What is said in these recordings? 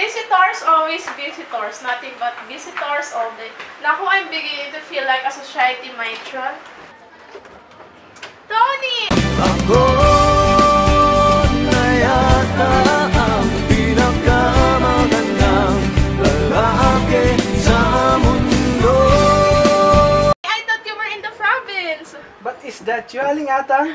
Visitors, always visitors. Nothing but visitors all day. Naku, I'm beginning to feel like a society matron. Tony! Ako na yata ang pinakamagandang lalaki sa mundo. I thought you were in the province. But is that you, Aling Atang?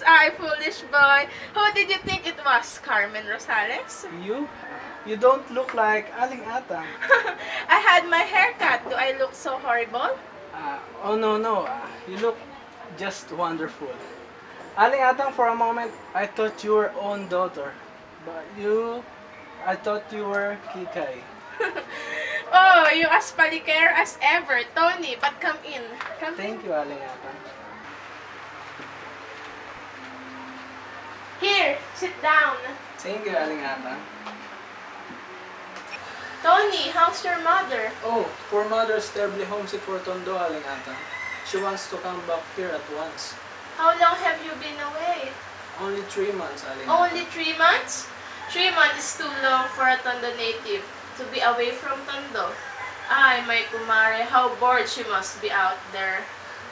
I, foolish boy. Who did you think it was? Carmen Rosales? You? You don't look like Aling Atang. I had my hair cut. Do I look so horrible? Oh no. You look just wonderful. Aling Atang, for a moment, I thought you were own daughter. But I thought you were Kikay. Oh, you as palikere as ever. Tony, but come in. Thank you, Aling Atang. Here, sit down. Thank you, Aling Atang. Tony, how's your mother? Oh, poor mother's terribly homesick for Tondo, Aling Atang. She wants to come back here at once. How long have you been away? Only 3 months, Aling Atang. Only 3 months? 3 months is too long for a Tondo native to be away from Tondo. Ay, my kumare, how bored she must be out there.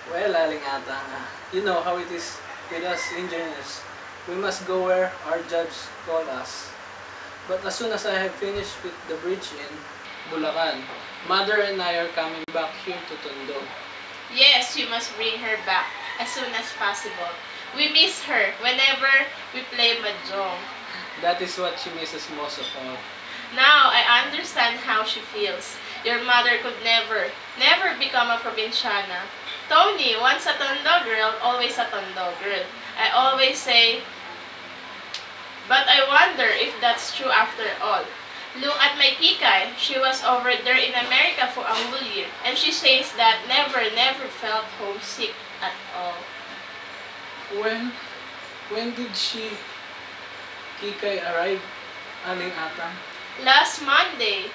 Well, Aling Atang, you know how it is with us engineers. We must go where our jobs call us. But as soon as I have finished with the bridge in Bulacan, Mother and I are coming back here to Tondo. Yes, you must bring her back as soon as possible. We miss her whenever we play mahjong. That is what she misses most of all. Now, I understand how she feels. Your mother could never become a provinciana. Tony, once a Tondo girl, always a Tondo girl. I always say, but I wonder if that's true after all. Look at my Kikay. She was over there in America for a whole year, and she says that never felt homesick at all. When did Kikay arrive, Aling Atang? Last Monday.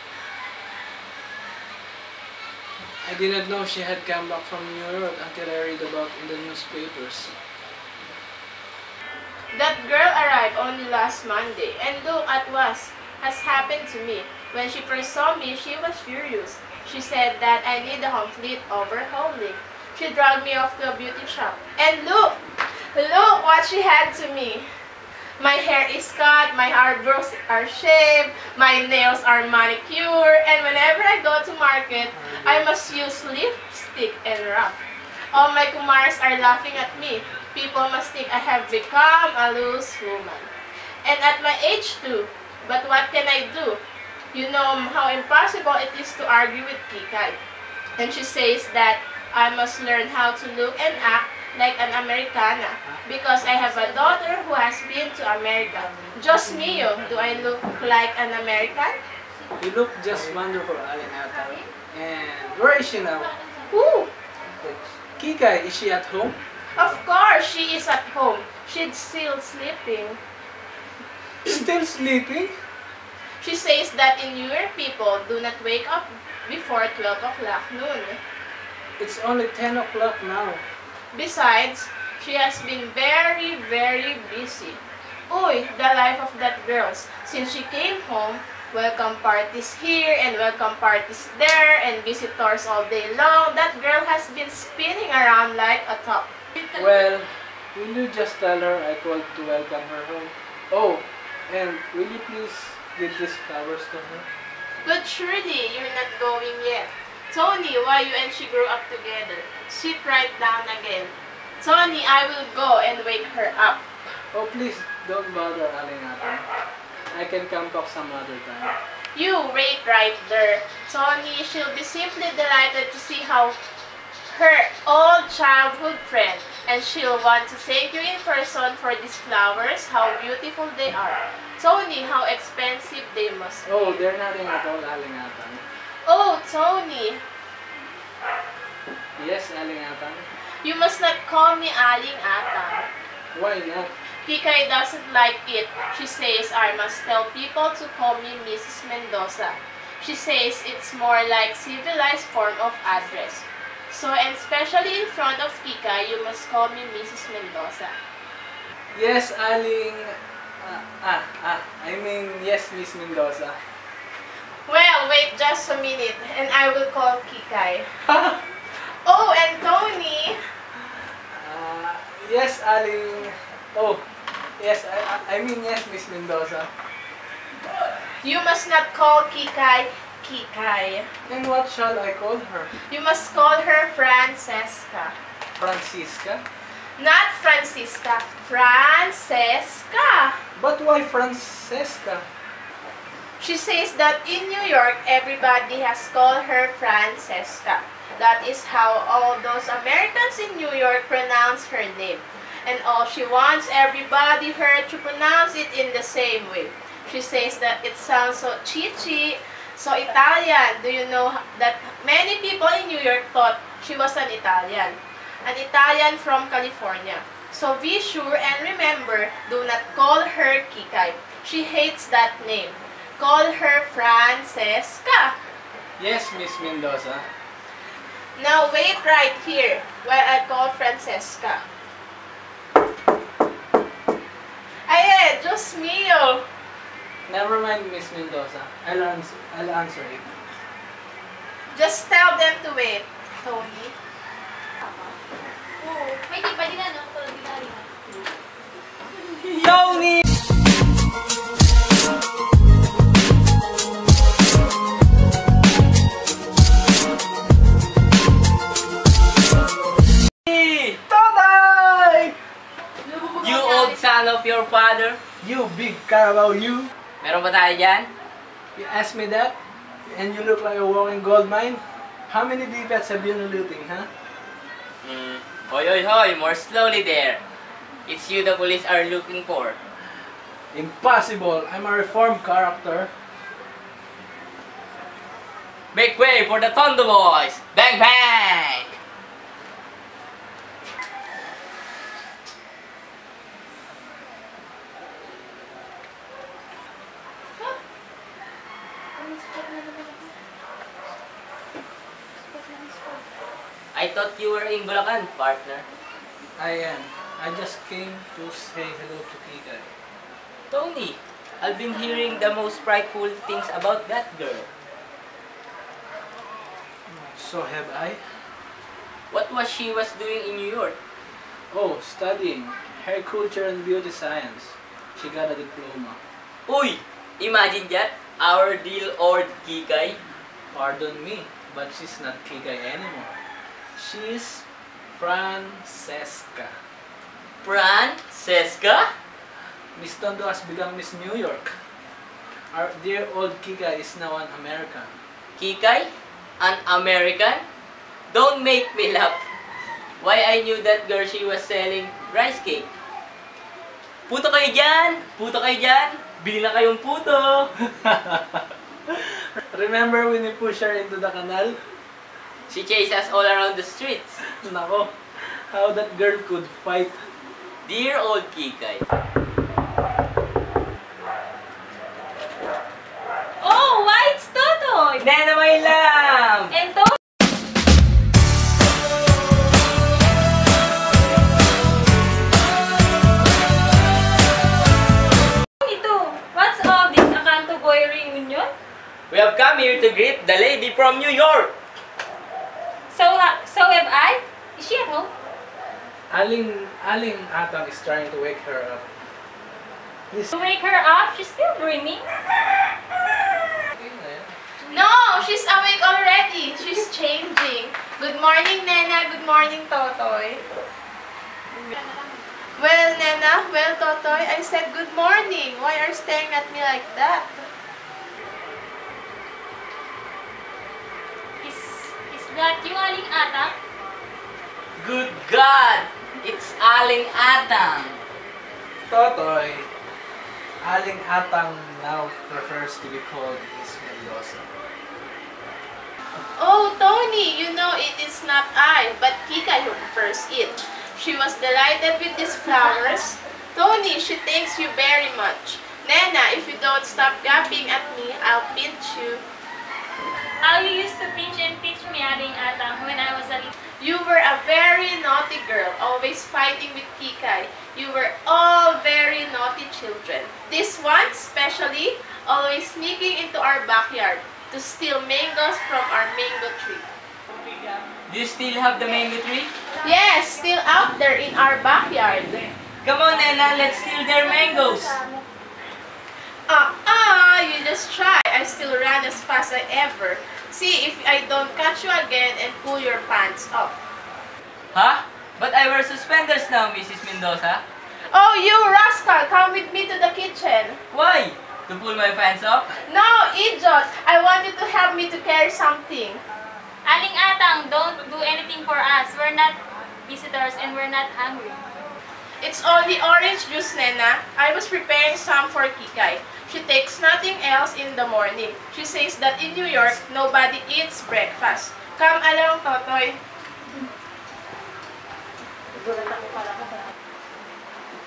I didn't know she had come back from New York until I read about in the newspapers. That girl arrived only last Monday, and look at what has happened to me. When she first saw me, she was furious. She said that I need a complete overhauling. She dragged me off to a beauty shop. And look what she had to me. My hair is cut, my eyebrows are shaved, my nails are manicured, and whenever I go to market, I must use lipstick and wrap. All my kumars are laughing at me. People must think I have become a loose woman. And at my age too. But what can I do? You know how impossible it is to argue with Kikay. And she says that I must learn how to look and act like an Americana. Because I have a daughter who has been to America. Diyos mio, do I look like an American? You look just wonderful, Aling Atang. And where is she now? Who? Kikay, is she at home? Of course, she is at home. She's still sleeping. Still sleeping? She says that in New Year, people do not wake up before 12 o'clock noon. It's only 10 o'clock now. Besides, she has been very busy. Uy, the life of that girl. Since she came home, welcome parties here and welcome parties there and visitors all day long. That girl has been spinning around like a top. Well, will you just tell her I called to welcome her home? Oh, and will you please give these flowers to her? But surely, you're not going yet. Tony, why you and she grew up together? Sit right down again. Tony, I will go and wake her up. Oh, please, don't bother, Aling Atang. I can come back some other time. You wait right there. Tony, she'll be simply delighted to see how her old childhood friend, and she'll want to thank you in person for these flowers, how beautiful they are. Tony, how expensive they must be. Oh, they're nothing at all, Aling Atang. Oh, Tony. Yes, Aling Atang. You must not call me Aling Atang. Why not? Kikay doesn't like it. She says I must tell people to call me Mrs. Mendoza. She says it's more like civilized form of address. So, and especially in front of Kika, you must call me Mrs. Mendoza. Yes, Aling... yes, Miss Mendoza. Well, wait just a minute, and I will call Kikay. Oh, and Tony! Yes, Aling... Oh, yes, yes, Miss Mendoza. You must not call Kikay, Kikay. And what shall I call her? You must call her Francesca. Francisca? Not Francisca, Francesca. But why Francesca? She says that in New York, everybody has called her Francesca. That is how all those Americans in New York pronounce her name. And all she wants everybody her to pronounce it in the same way. She says that it sounds so chichi, so Italian. Do you know that many people in New York thought she was an Italian from California. So be sure and remember, do not call her Kikay. She hates that name. Call her Francesca. Yes, Miss Mendoza. Now wait right here while I call Francesca. Aye, Diyos mio. Never mind, Miss Mendoza. I'll answer it. Just tell them to wait, Tony. Oo. May di pa din ano, tulad din na. Yoni! Tatay! You old son of your father. You big Carabao, you! Meron ba tayo dyan? You ask me that? And you look like a walking gold mine? How many defects have you been looting, huh? Hoy, hoy, hoy, more slowly there. It's you the police are looking for. Impossible! I'm a reformed character. Make way for the Tondo boys! Bang, bang! I thought you were in Bulacan, partner. I am. I just came to say hello to Kika. Tony, I've been hearing the most frightful things about that girl. So have I? What was she doing in New York? Oh, studying hair culture and beauty science. She got a diploma. Uy! Imagine that! Our deal or Kikay. Pardon me, but she's not Kikay anymore. She's Francesca. Francesca? Miss Tondo has become Miss New York. Our dear old Kika is now an American. Kikay? An American? Don't make me laugh. Why I knew that girl, she was selling rice cake. Puto kayo dyan! Puto kayo dyan! Bili na kayong puto! Remember when we pushed her into the canal? She chased us all around the streets. Nako, how that girl could fight. Dear old Kikay. Oh, why it's Totoy? Nana, my lamb! And Tony? What's all this Akanto Boy reunion? We have come here to greet the lady from New York. So have I? Is she at home? Aling Atang is trying to wake her up. Please. To wake her up? She's still dreaming. No, she's awake already. She's changing. Good morning, Nena. Good morning, Totoy. Well, Nena. Well, Totoy. I said good morning. Why are you staring at me like that? Is that you, Aling Ata? Good God! It's Aling Atang. Totoy, Aling Atang now prefers to be called Miss Mendoza. Oh, Tony, you know it is not I, but Kika who prefers it. She was delighted with these flowers. Tony, she thanks you very much. Nena, if you don't stop gapping at me, I'll pinch you. How you used to pinch and teach me, Aling Atang, when I was a little. You were a very naughty girl, always fighting with Kikay. You were all very naughty children. This one, especially, always sneaking into our backyard to steal mangoes from our mango tree. Do you still have the mango tree? Yes, still out there in our backyard. Come on, Nena, let's steal their mangoes. You just try. I still run as fast as ever. See if I don't catch you again and pull your pants up. Huh? But I wear suspenders now, Mrs. Mendoza. Oh, you rascal! Come with me to the kitchen. Why? To pull my pants up? No, idiot! I want you to help me to carry something. Aling Atang, don't do anything for us. We're not visitors and we're not hungry. It's only orange juice, Nena. I was preparing some for Kikay. She takes nothing else in the morning. She says that in New York, nobody eats breakfast. Come along, Totoy.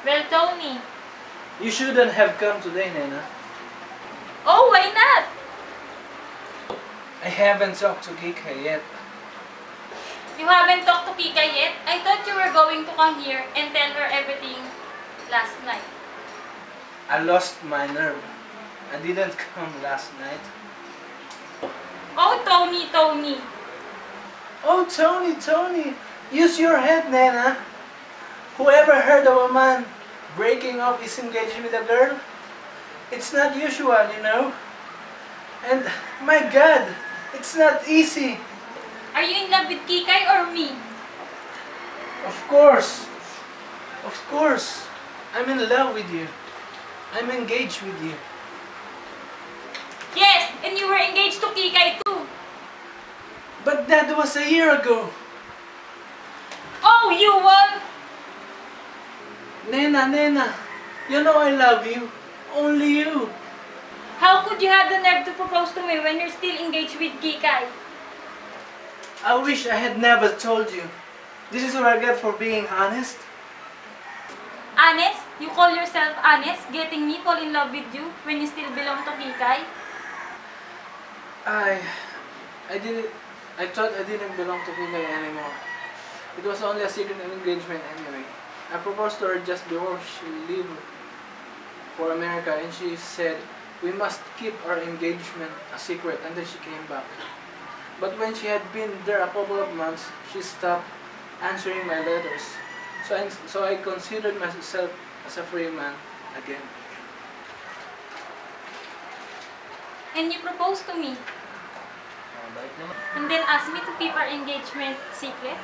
Well, Tony. You shouldn't have come today, Nena. Oh, why not? I haven't talked to Kika yet. You haven't talked to Kika yet? I thought you were going to come here and tell her everything last night. I lost my nerve. I didn't come last night. Oh, Tony, Tony. Oh, Tony, use your head, Nena. Whoever heard of a man breaking off his engagement with a girl? It's not usual, you know. And, my God, it's not easy. Are you in love with Kikay or me? Of course. I'm in love with you. I'm engaged with you. Yes, and you were engaged to Kikay too. But that was a year ago. Oh, you won! Nena, you know I love you. Only you. How could you have the nerve to propose to me when you're still engaged with Kikay? I wish I had never told you. This is what I get for being honest. Honest? You call yourself honest? Getting me fall in love with you when you still belong to Kikay? I thought I didn't belong to Kikay anymore. It was only a secret engagement anyway. I proposed to her just before she left for America, and she said we must keep our engagement a secret until she came back. But when she had been there a couple of months, she stopped answering my letters. So I considered myself as a free man again. And you proposed to me. And then asked me to keep our engagement secret?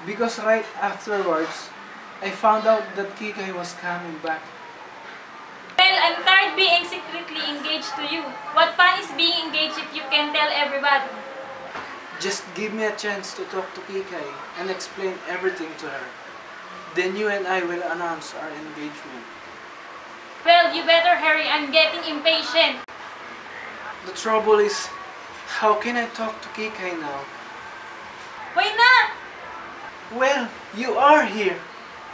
Because right afterwards, I found out that Kikay was coming back. Well, I'm tired being secretly engaged to you. What fun is being engaged if you can tell everybody? Just give me a chance to talk to Kikay and explain everything to her. Then you and I will announce our engagement. Well, you better hurry. I'm getting impatient. The trouble is, how can I talk to Kikay now? Why not? Well, you are here,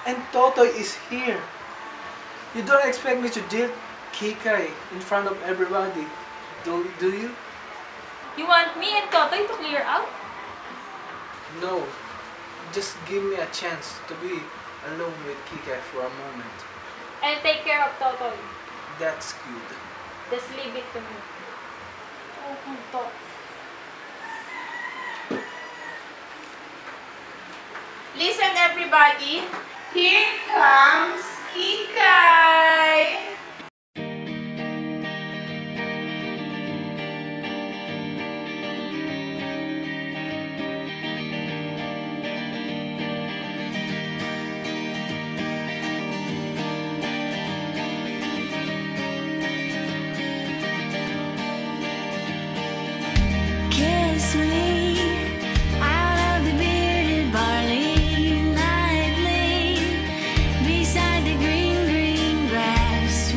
and Totoy is here. You don't expect me to deal Kikay in front of everybody, do you? You want me and Totoy to clear out? No, just give me a chance to be alone with Kikay for a moment. I'll take care of Totoy. That's good. Just leave it to me. Oh, Totoy. Listen, everybody. Here comes Kikay. Kiss me out of the bearded barley nightly beside the green, green grass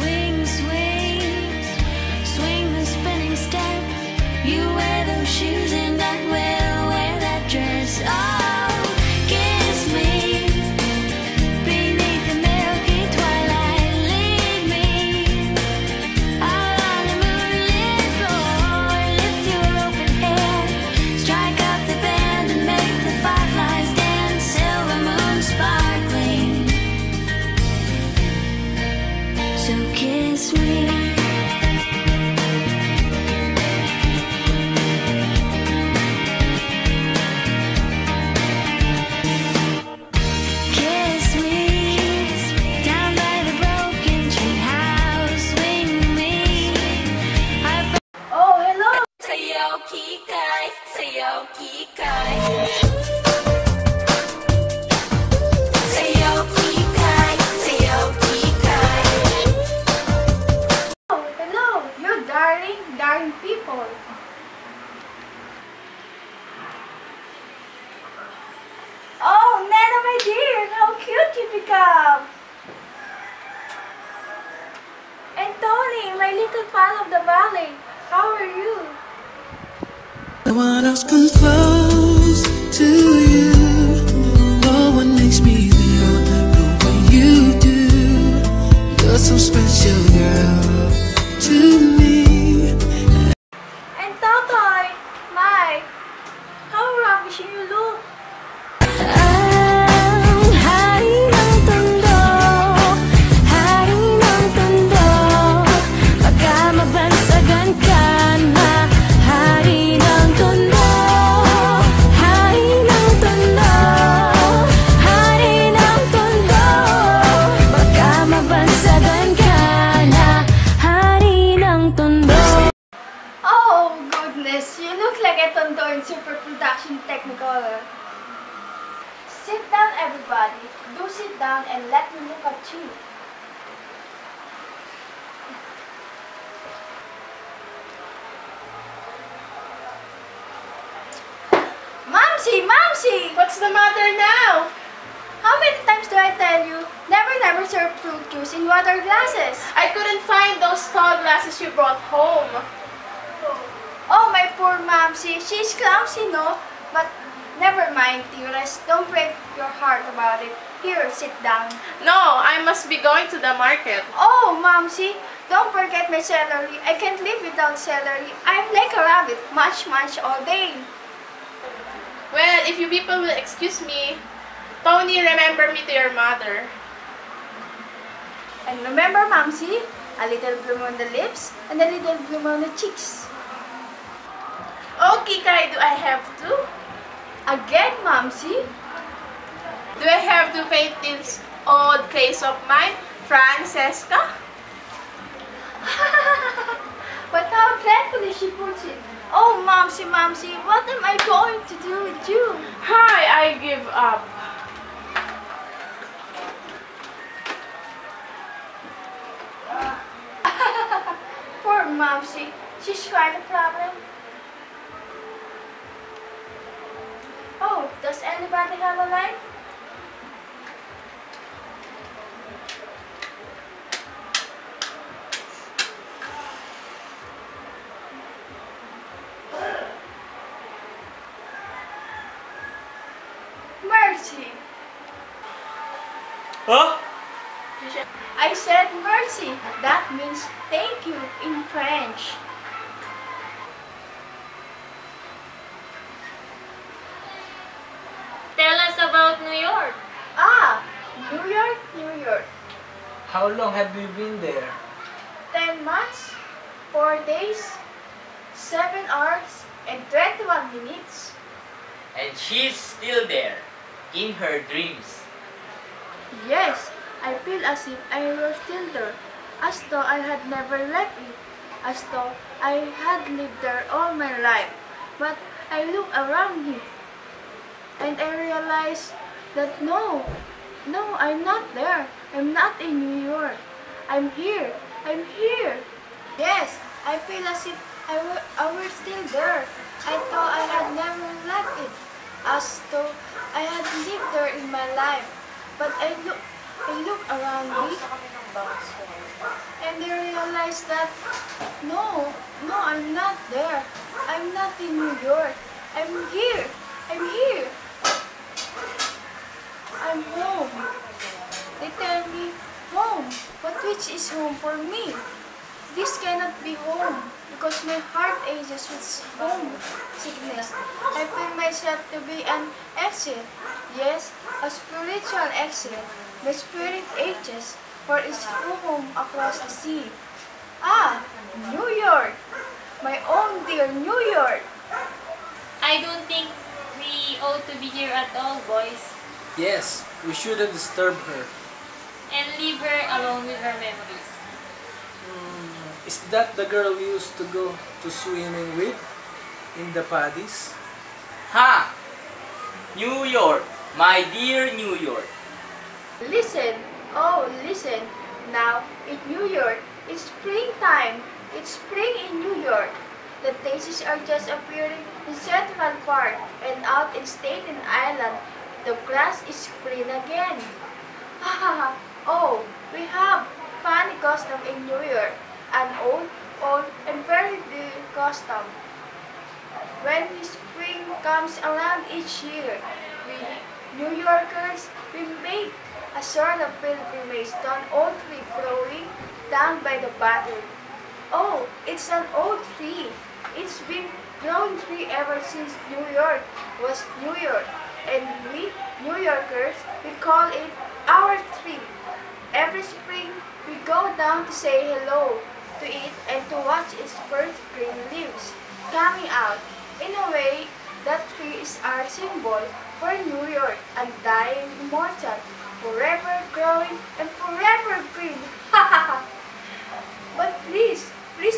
inspiring people. Oh, Nana, my dear, how cute you become! And Tony, my little pal of the valley, how are you? No one else comes close to you. No one makes me feel the way you do. You're so special, girl, to me. And Totoy, my, how ravishing you look! Ang hari ng Tondo, hari ng Tondo, baka mabansagan ka na. Hari ng Tondo, hari ng Tondo, hari ng Tondo, baka mabansagan ka na. Hari ng Tondo. Oh, goodness, you look like a Tondo in super production technicolor. Sit down, everybody. Do sit down and let me look at you. Momsy, Momsy! What's the matter now? How many times do I tell you, never serve fruit juice in water glasses? I couldn't find those tall glasses you brought home. Oh, my poor Momsy, she's clumsy, no? But never mind, dearest. Don't break your heart about it. Here, sit down. No, I must be going to the market. Oh, Momsy, don't forget my celery. I can't live without celery. I'm like a rabbit, munch all day. Well, if you people will excuse me, Tony, remember me to your mother. And remember, Momsy, a little bloom on the lips and a little bloom on the cheeks. Okay, Kai, do I have to? Again, Momsy? Do I have to paint this old face of mine, Francesca? But how dreadfully she puts it. Oh, Momsy, Momsy, what am I going to do with you? Hi, I give up. Poor Momsy, she's quite a problem. Oh, does anybody have a line? Mercy. Huh? I said mercy. That means thank you in French. Tell us about New York. Ah, New York, New York. How long have you been there? 10 months, 4 days, 7 hours, and 21 minutes. And she's still there, in her dreams. Yes, I feel as if I were still there, as though I had never left it, as though I had lived there all my life. But I look around me, and I realize that no, I'm not there. I'm not in New York. I'm here. I'm here. Yes, I feel as if I were still there. I thought I had never left it, as though I had lived there in my life. But I look around me, and I realize that no, I'm not there. I'm not in New York. I'm here. I'm here. I'm home. They tell me home, but which is home for me? This cannot be home because my heart aches with homesickness. I feel myself to be an exile. Yes, a spiritual exile. My spirit aches for its true home across the sea. Ah, New York! My own dear New York! I don't think we ought to be here at all, boys. Yes, we shouldn't disturb her. And leave her alone with her memories. Is that the girl we used to go to swimming with? In the paddies? Ha! New York, my dear New York. Listen, oh listen, now in New York, it's springtime. It's spring in New York. The daisies are just appearing in Central Park and out in Staten Island. The grass is green again. Oh, we have funny custom in New York. An old, and very dear custom. When spring comes around each year, we New Yorkers, we make a sort of pilgrimage to an old tree growing down by the battery. Oh, it's an old tree. It's been growing tree ever since New York was New York. And we, New Yorkers, we call it our tree. Every spring, we go down to say hello to it and to watch its first green leaves coming out. In a way, that tree is our symbol for New York, and dying immortal, forever growing and forever green. But please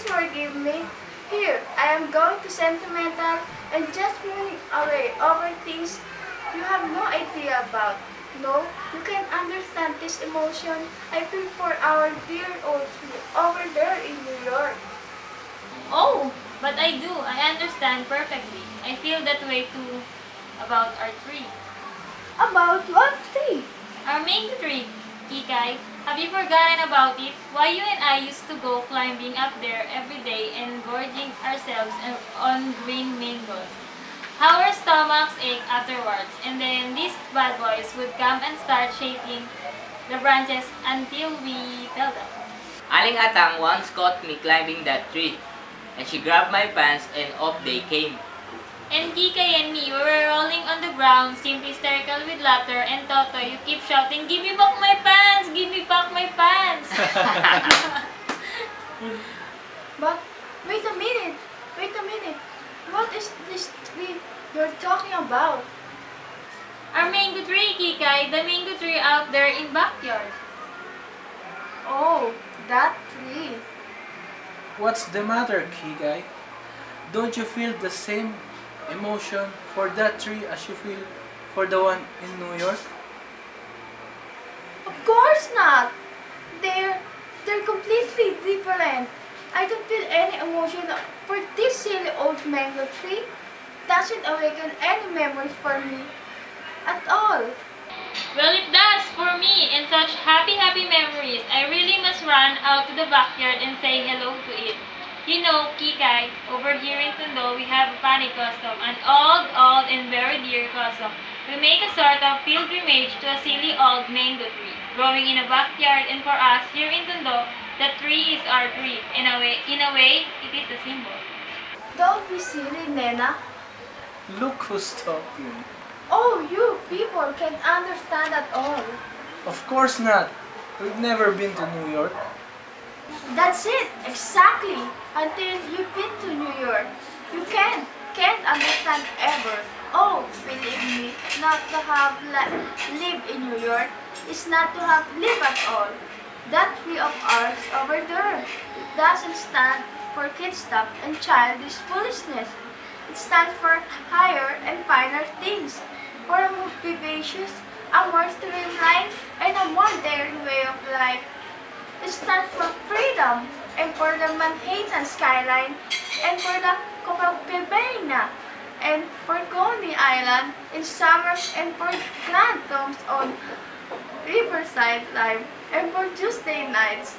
forgive me. Here, I am going to sentimental and just mooning away over things you have no idea about. No, you can understand this emotion I feel for our dear old tree over there in New York. Oh, but I do. I understand perfectly. I feel that way too about our tree. About what tree? Our mango tree, Kikay. Have you forgotten about it? Why you and I used to go climbing up there every day and gorging ourselves on green mangoes. How our stomachs ache afterwards, and then these bad boys would come and start shaking the branches until we fell down. Aling Atang once caught me climbing that tree, and she grabbed my pants and off they came. And Kikay and me, we were rolling on the ground, simply hysterical with laughter, and Toto, you keep shouting, "Give me back my pants! Give me back my pants!" But wait a minute. What is this tree you're talking about? Our mango tree, Kikay, the mango tree out there in backyard. Oh, that tree. What's the matter, Kigay? Don't you feel the same emotion for that tree as you feel for the one in New York? Of course not. They're completely different. I don't feel any emotion for this silly old mango tree. Doesn't awaken any memories for me at all. Well, it does for me, and such happy memories. I really must run out to the backyard and say hello to it. You know, Kikay, over here in Tondo, we have a funny custom, an old and very dear custom. We make a sort of pilgrimage to a silly old mango tree, growing in a backyard, and for us, here in Tondo, the tree is our tree. In a way, it is a symbol. Don't be silly, Nena. Look who's talking. Oh, you people can't understand at all. Of course not. We've never been to New York. That's it, exactly. Until you've been to New York, you can't understand ever. Oh, believe me, not to have lived in New York is not to have lived at all. That tree of ours over there, it doesn't stand for kid stuff and childish foolishness. It stands for higher and finer things, for a more vivacious, a more streamlined, and a more daring way of life. It stands for freedom, and for the Manhattan skyline, and for the Copacabana, and for Coney Island in summer, and for grand tombs on Riverside Live, and for Tuesday nights,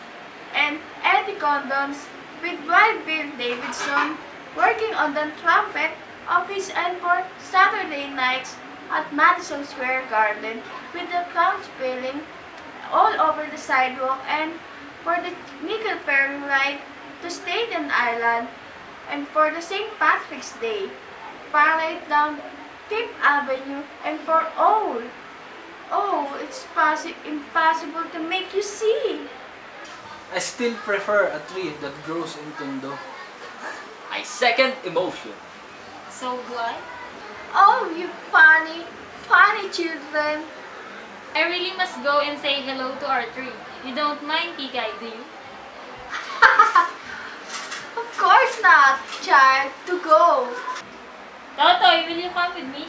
and Eddie Condons with Wild Bill Davidson working on the trumpet office, and for Saturday nights at Madison Square Garden with the clowns spilling all over the sidewalk, and for the nickel ferry ride to Staten Island, and for the St. Patrick's Day parade down Fifth Avenue, and for all. Oh, it's impossible to make you see. I still prefer a tree that grows in Tondo. I second emotion. So do I. Oh, you funny children. I really must go and say hello to our tree. You don't mind, Kikay, do you? Of course not, child, to go. Toto, will you come with me?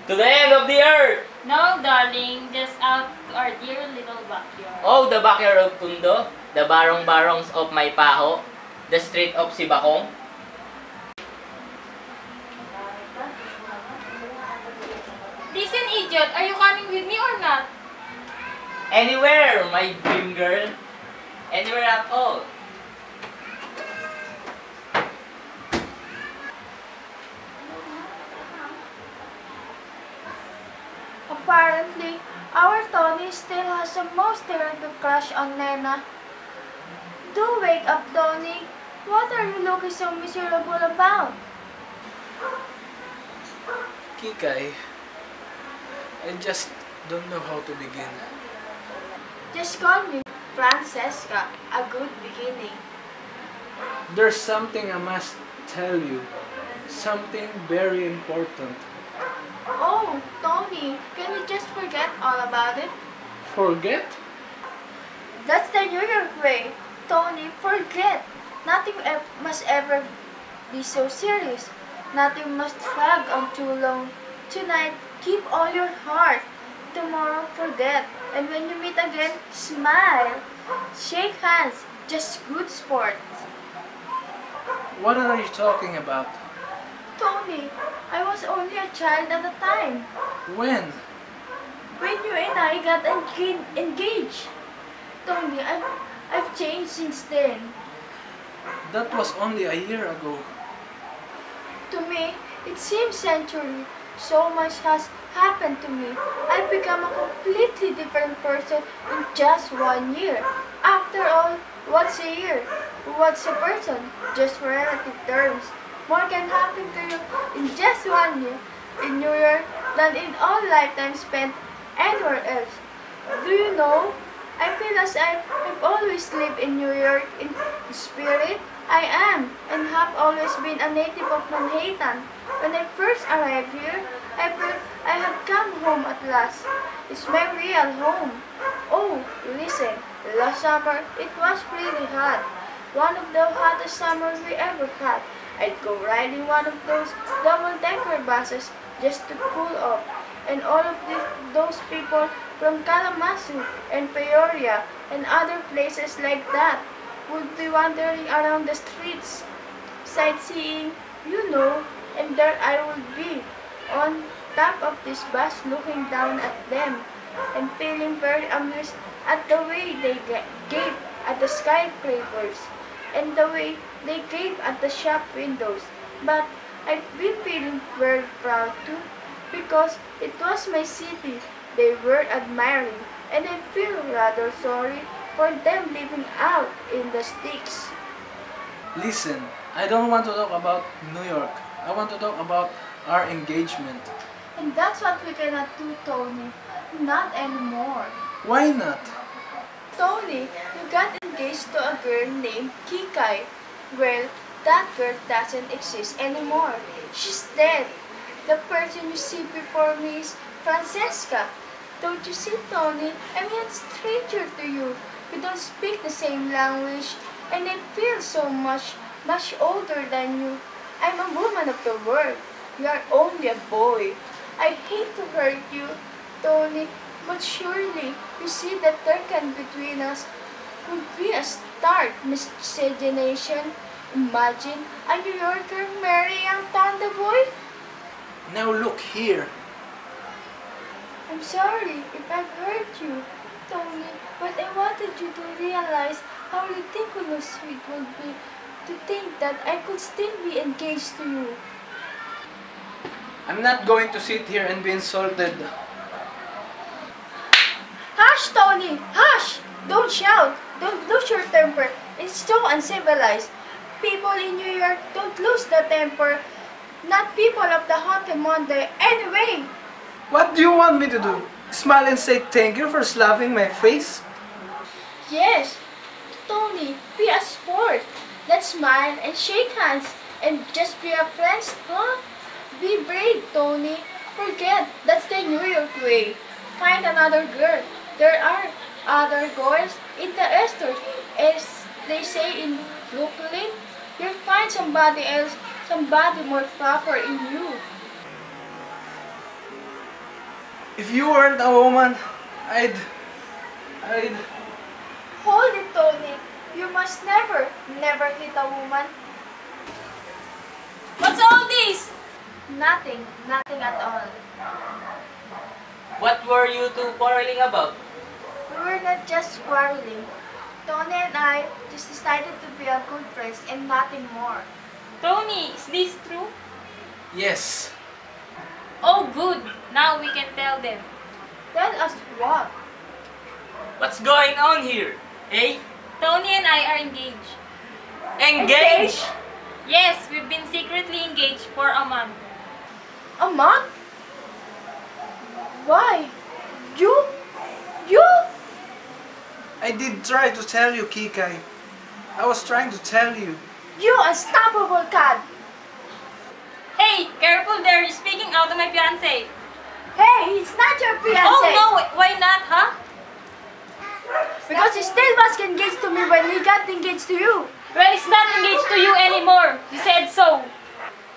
To the end of the earth! No, darling, just out to our dear little backyard. Oh, the backyard of Tondo, the barong-barongs of May Paho, the street of Sibakong. Anywhere, my dream girl. Anywhere at all. Apparently, our Tony still has the most terrific crush on Nena. Do wake up, Tony. What are you looking so miserable about? Kikay, I just don't know how to begin. Just call me Francesca. A good beginning. There's something I must tell you. Something very important. Oh, Tony, can we just forget all about it? Forget? That's the New York way. Tony, forget. Nothing must ever be so serious. Nothing must drag on too long. Tonight, keep all your heart. Tomorrow, forget. And when you meet again, smile. Shake hands. Just good sports. What are you talking about? Tony, I was only a child at the time. When? When you and I got engaged. Tony, I've changed since then. That was only a year ago. To me, it seems century. So much has happened to me. I've become a completely different person in just 1 year. After all, what's a year? What's a person? Just relative terms. More can happen to you in just 1 year in New York than in all lifetimes spent anywhere else. Do you know? I feel as I've always lived in New York in spirit. I am and have always been a native of Manhattan. When I first arrived here, I felt I had come home at last. It's my real home. Oh, listen, last summer it was really hot. One of the hottest summers we ever had. I'd go riding one of those double-decker buses just to cool off. And all of those people from Kalamazoo and Peoria and other places like that would be wandering around the streets, sightseeing, you know, and there I would be on top of this bus looking down at them and feeling very amused at the way they gave at the skyscrapers and the way they gave at the shop windows. But I've been feeling very proud too because it was my city they were admiring, and I feel rather sorry for them living out in the sticks. Listen, I don't want to talk about New York. I want to talk about our engagement. And that's what we cannot do, Tony. Not anymore. Why not? Tony, you got engaged to a girl named Kikay. Well, that girl doesn't exist anymore. She's dead. The person you see before me is Francesca. Don't you see, Tony? I'm a stranger to you. We don't speak the same language, and I feel so much older than you. I'm a woman of the world. You are only a boy. I hate to hurt you, Tony, but surely you see that there can between us would be a stark miscegenation. Imagine a New Yorker marrying a Tondo boy. Now look here. I'm sorry if I've hurt you, Tony, but I wanted you to realize how ridiculous it would be to think that I could still be engaged to you. I'm not going to sit here and be insulted. Hush, Tony! Hush! Don't shout! Don't lose your temper. It's so uncivilized. People in New York don't lose their temper. Not people of the Haunted Monday. Anyway! What do you want me to do? Smile and say thank you for slapping my face? Yes, Tony, be a sport. Let's smile and shake hands and just be a friends, huh? Be brave, Tony. Forget, that's the New York way. Find another girl. There are other girls in the Esters, as they say in Brooklyn. You'll find somebody else, somebody more proper in you. If you weren't a woman, I'd... Hold it, Tony. You must never hit a woman. What's all this? Nothing at all. What were you two quarreling about? We we're not just quarreling. Tony and I just decided to be a good friends and nothing more. Tony, is this true? Yes. Oh, good. Now we can tell them. Tell us what? What's going on here? Eh? Tony and I are engaged. Engaged? Yes, we've been secretly engaged for a month. A month? Why? You? I did try to tell you, Kikai. I was trying to tell you. You unstoppable cat! Hey, careful there. You're speaking out of my fiancé. Hey, he's not your fiancé! Oh no, why not, huh? Because he still was engaged to me when he got engaged to you. Well, he's not engaged to you anymore. You said so.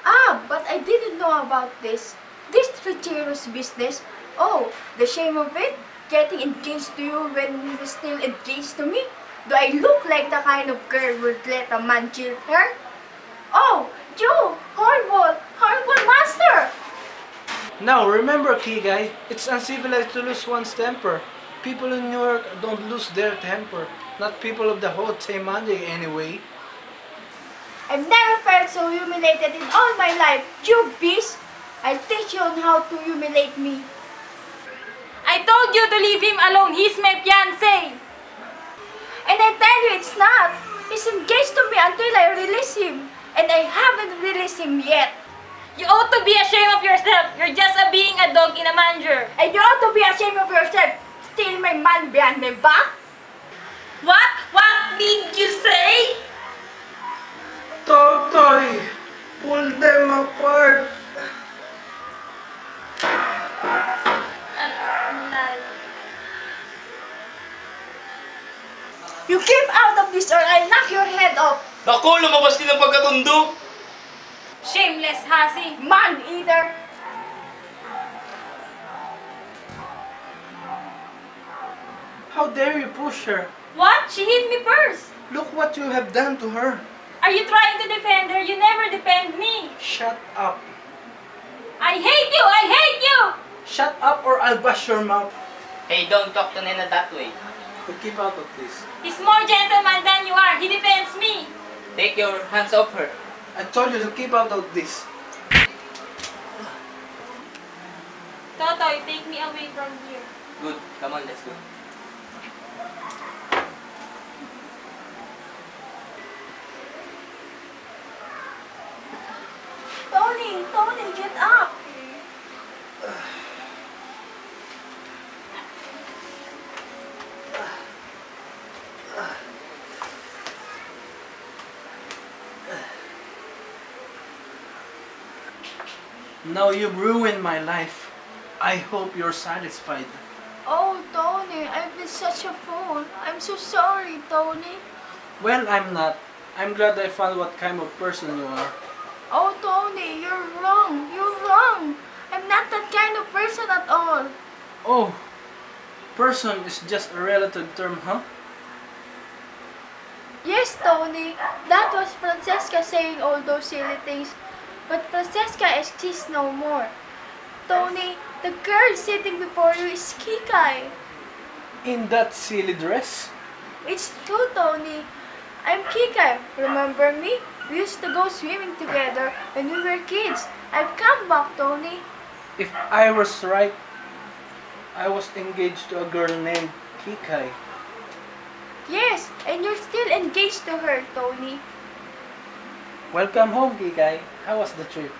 Ah, but I didn't know about this. This treacherous business. Oh, the shame of it? Getting engaged to you when he was still engaged to me? Do I look like the kind of girl who would let a man kill her? Oh, you! Horrible master! Now, remember, Kikai, it's uncivilized to lose one's temper. People in New York don't lose their temper. Not people of the Haute Monday anyway. I've never felt so humiliated in all my life. You beast! I'll teach you on how to humiliate me. I told you to leave him alone. He's my fiancé. And I tell you it's not. He's engaged to me until I release him. And I haven't released him yet. You ought to be ashamed of yourself. You're just being a dog in a manger. And you ought to be ashamed of yourself. Steal my man behind my back. What? What did you say? Totoy! Pull them apart! You keep out of this or I'll knock your head off. Naku, lumabas din ang pagkatundo. Shameless hussy. Man-eater. How dare you push her? What? She hit me first. Look what you have done to her. Are you trying to defend her? You never defend me. Shut up. I hate you! I hate you! Shut up or I'll bash your mouth. Hey, don't talk to Nena that way. But keep out of this. He's more gentleman than you are. He defends me. Take your hands off her. I told you to keep out of this. Totoy, take me away from here. Good. Come on, let's go. Tony, get up. Now you've ruined my life. I hope you're satisfied. Oh, Tony, I've been such a fool. I'm so sorry, Tony. Well, I'm not. I'm glad I found what kind of person you are. Oh, Tony, you're wrong. You're wrong. I'm not that kind of person at all. Oh, person is just a relative term, huh? Yes, Tony. That was Francesca saying all those silly things. But Francesca exists no more. Tony, the girl sitting before you is Kikai. In that silly dress? It's true, Tony. I'm Kikai. Remember me? We used to go swimming together when we were kids. I've come back, Tony. If I was right, I was engaged to a girl named Kikai. Yes, and you're still engaged to her, Tony. Welcome home, Kikai. How was the trip?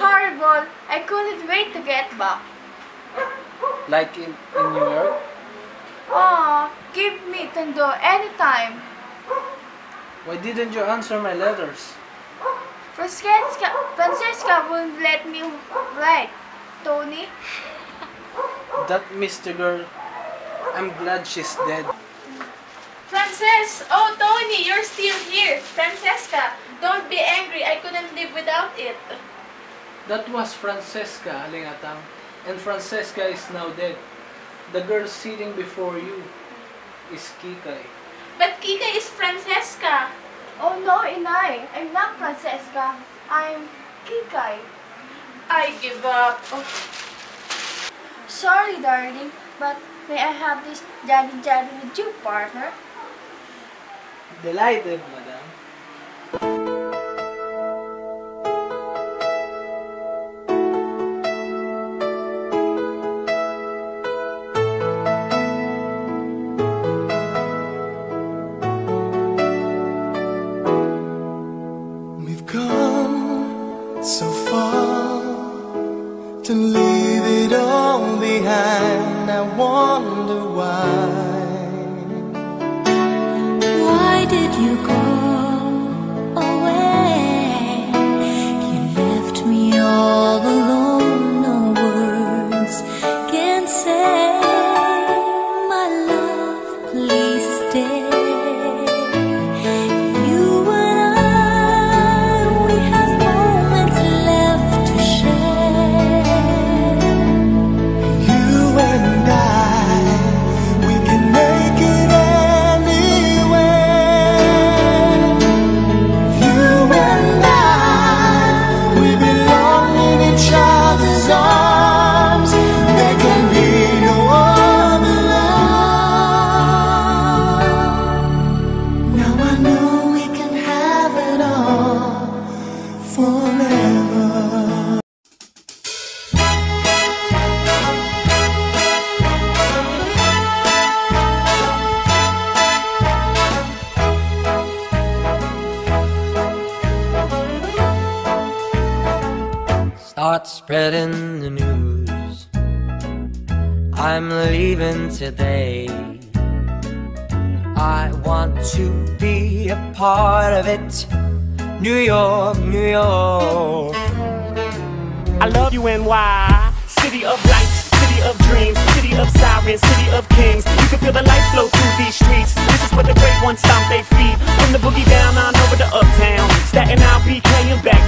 Horrible. I couldn't wait to get back. Like in New York? Aw, give me Tondo anytime. Why didn't you answer my letters? Francesca won't let me write, Tony. That Mr. girl, I'm glad she's dead. Oh, Tony, you're still here. Francesca, don't be angry. I couldn't live without it. That was Francesca, Halingatang. And Francesca is now dead. The girl sitting before you is Kikai. But Kika is Francesca. Oh no, Inay. I'm not Francesca. I'm Kikai. I give up. Sorry, darling, but May I have this jolly with you, partner? Delighted, madam. We've come so far to leave it all behind. I wonder why. Why did you go away? You left me all alone, no words can say. My love, please stay. You and I, we have moments left to share. You and I, we can make it anywhere. You and I, we belong in each other's arms. There can be no other love. Now I know we can have it all forever. Start spreading the news. I'm leaving today. I want to be a part of it. New York, New York. I love you, NY. City of lights, city of dreams, city of sirens, city of kings. You can feel the light flow through these streets. This is where the great ones stomp their feet. From the boogie down on over to uptown. Staten Island, BK and back